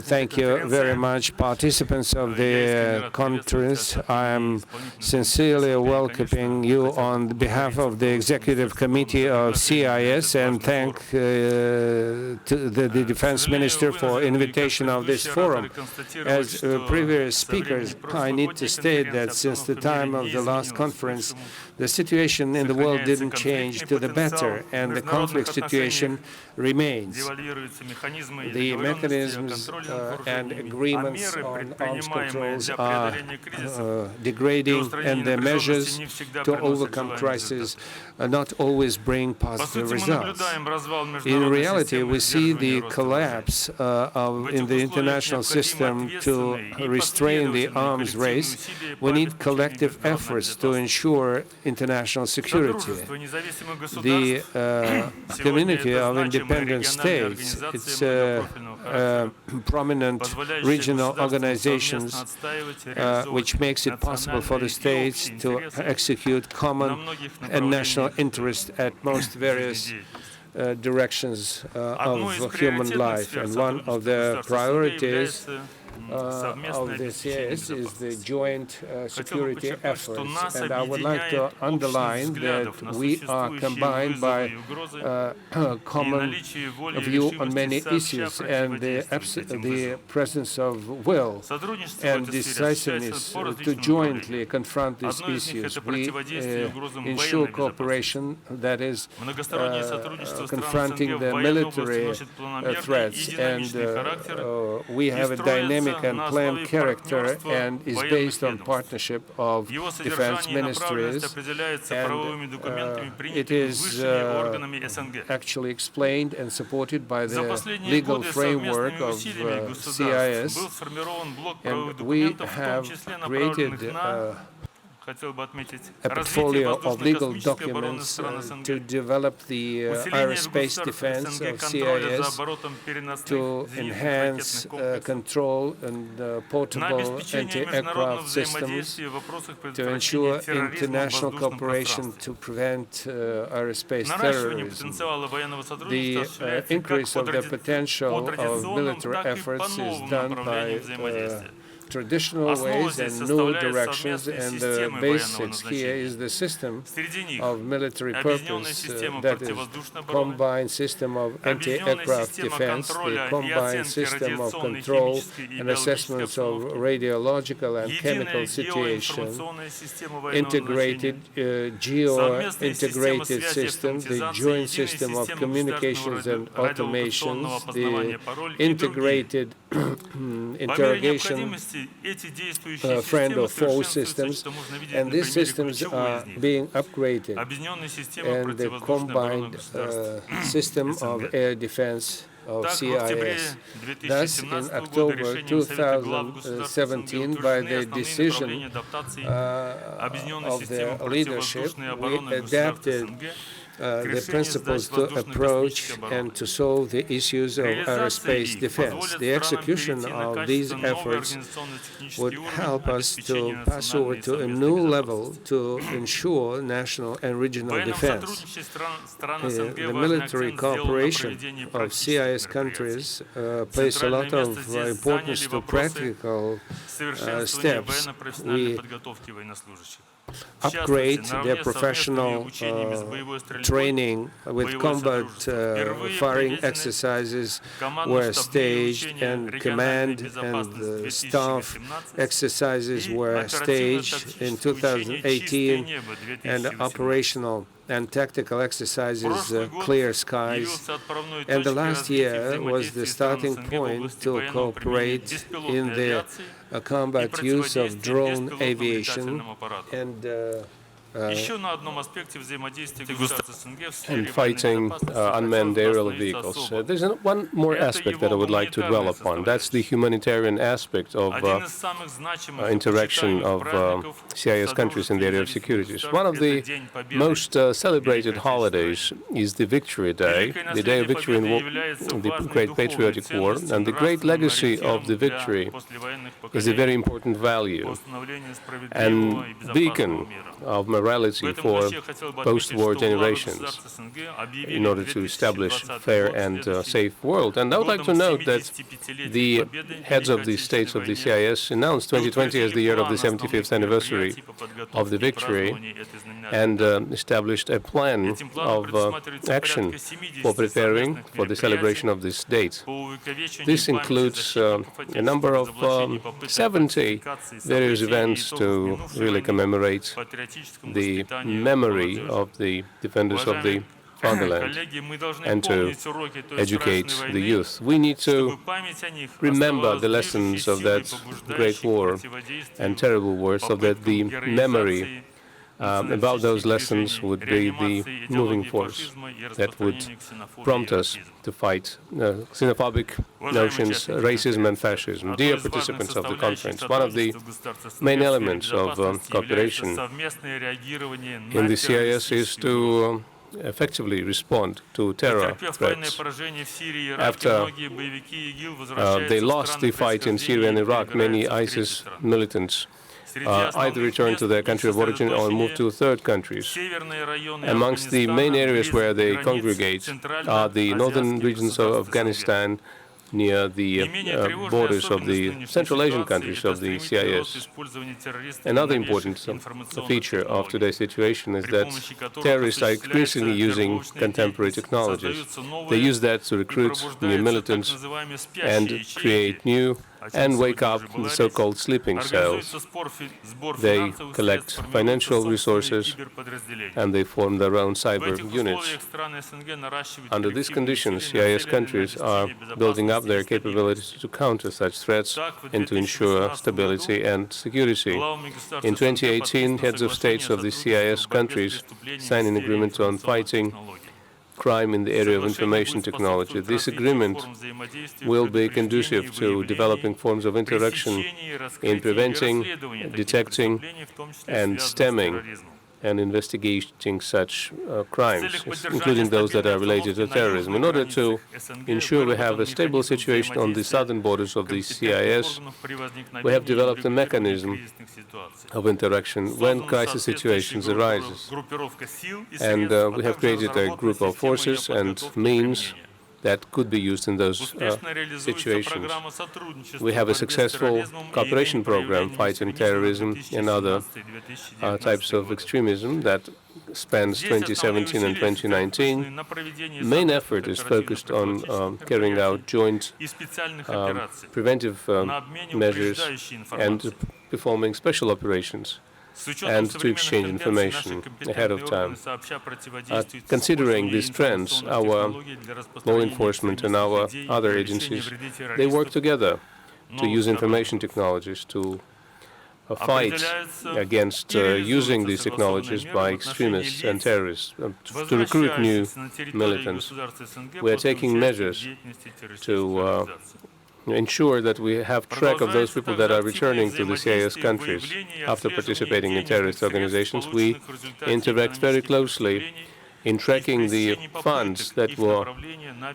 Thank you very much, participants of the conference. I am sincerely welcoming you on behalf of the Executive Committee of CIS and thank to the Defense Minister for invitation of this forum. As previous speakers, I need to state that since the time of the last conference, the situation in the world didn't change to the better, and the conflict situation remains. The mechanisms and agreements on arms controls are degrading, and the measures to overcome crisis not always bring positive results. In reality, we see the collapse in the international system to restrain the arms race. We need collective efforts to ensure international security. The community of independent states, its prominent regional organizations, which makes it possible for the states to execute common and national interests at most various directions of human life. And one of the priorities of the CIS is the joint security efforts. And I would like to underline that we are combined by a common view on many issues and the presence of will and decisiveness to jointly confront these issues. We ensure cooperation, that is, confronting the military threats, and we have a dynamic and planned character and is based on partnership of defense ministries, and it is actually explained and supported by the legal framework of CIS, and we have created a portfolio of legal documents to develop the aerospace defense of CIS, to enhance control and portable anti-aircraft systems, to ensure international cooperation to prevent aerospace terrorism. The increase of the potential of military efforts is done by traditional ways and new directions, and the basics here is the system of military purpose, that is, combined system of anti-aircraft defense, the combined system of control and assessments of radiological and chemical situation, integrated geo-integrated system, the joint system of communications and automations, the integrated interrogation friend or foe systems, and these systems are being upgraded, and the combined system of air defense of CIS. Thus, in October 2017, by the decision of the leadership, we adapted the principles to approach and to solve the issues of aerospace defense. The execution of these efforts would help us to pass over to a new level to ensure national and regional defense. The military cooperation of CIS countries place a lot of importance to practical steps. We upgrade their professional training with combat firing exercises were staged, and command and staff exercises were staged in 2018, and operational and tactical exercises, Clear Skies. And the last year was the starting point to cooperate in the combat use of drone aviation and fighting unmanned aerial vehicles. There's one more aspect that I would like to dwell upon. That's the humanitarian aspect of interaction of CIS countries in the area of security. One of the most celebrated holidays is the Victory Day, the Day of Victory in the Great Patriotic War, and the great legacy of the victory is a very important value and beacon of reality for post-war generations in order to establish a fair and safe world. And I would like to note that the heads of the states of the CIS announced 2020 as the year of the 75th anniversary of the victory and established a plan of action for preparing for the celebration of this date. This includes a number of 70 various events to really commemorate the memory of the defenders of the fatherland and to educate the youth. We need to remember the lessons of that great war and terrible war, so that the memory about those lessons would be the moving force that would prompt us to fight xenophobic notions, racism and fascism. Dear participants of the conference, one of the main elements of cooperation in the CIS is to effectively respond to terror threats. After they lost the fight in Syria and Iraq, many ISIS militants either return to their country of origin or move to third countries. Amongst the main areas where they congregate are the northern regions of Afghanistan, near the borders of the Central Asian countries of the CIS. Another important feature of today's situation is that terrorists are increasingly using contemporary technologies. They use that to recruit new militants and create new and wake up the so-called sleeping cells. They collect financial resources and they form their own cyber units. Under these conditions, CIS countries are building up their capabilities to counter such threats and to ensure stability and security. In 2018, heads of states of the CIS countries signed an agreement on fighting crime in the area of information technology. This agreement will be conducive to developing forms of interaction in preventing, detecting, and stemming and investigating such crimes, including those that are related to terrorism. In order to ensure we have a stable situation on the southern borders of the CIS, we have developed a mechanism of interaction when crisis situations arise. And we have created a group of forces and means that could be used in those situations. We have a successful cooperation program fighting terrorism and other types of extremism that spans 2017 and 2019. Main effort is focused on carrying out joint preventive measures and performing special operations and to exchange information ahead of time. Considering these trends, our law enforcement and our other agencies, they work together to use information technologies to fight against using these technologies by extremists and terrorists, to recruit new militants. We are taking measures to ensure that we have track of those people that are returning to the CIS countries after participating in terrorist organizations. We interact very closely in tracking the funds that were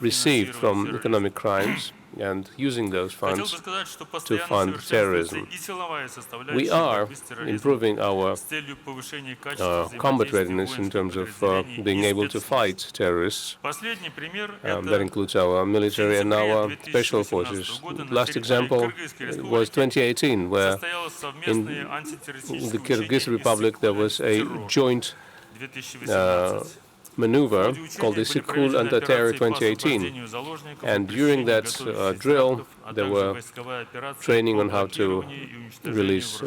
received from economic crimes and using those funds to fund terrorism. We are improving our combat readiness in terms of being able to fight terrorists. That includes our military and our special forces. Last example was 2018, where in the Kyrgyz Republic there was a joint maneuver called the Sikul Anti-Terror 2018. And during that drill, there were training on how to release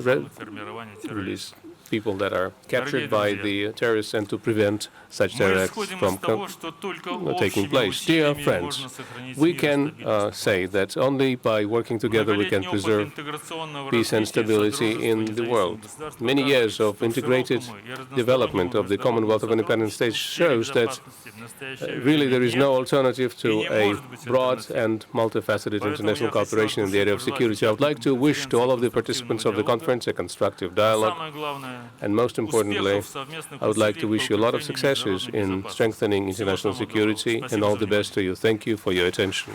people that are captured by the terrorists and to prevent such terror acts from taking place. Dear friends, we can say that only by working together we can preserve peace and stability in the world. Many years of integrated development of the Commonwealth of Independent States shows that really there is no alternative to a broad and multifaceted international cooperation in the area of security. I would like to wish to all of the participants of the conference a constructive dialogue. And most importantly, I would like to wish you a lot of successes in strengthening international security, and all the best to you. Thank you for your attention.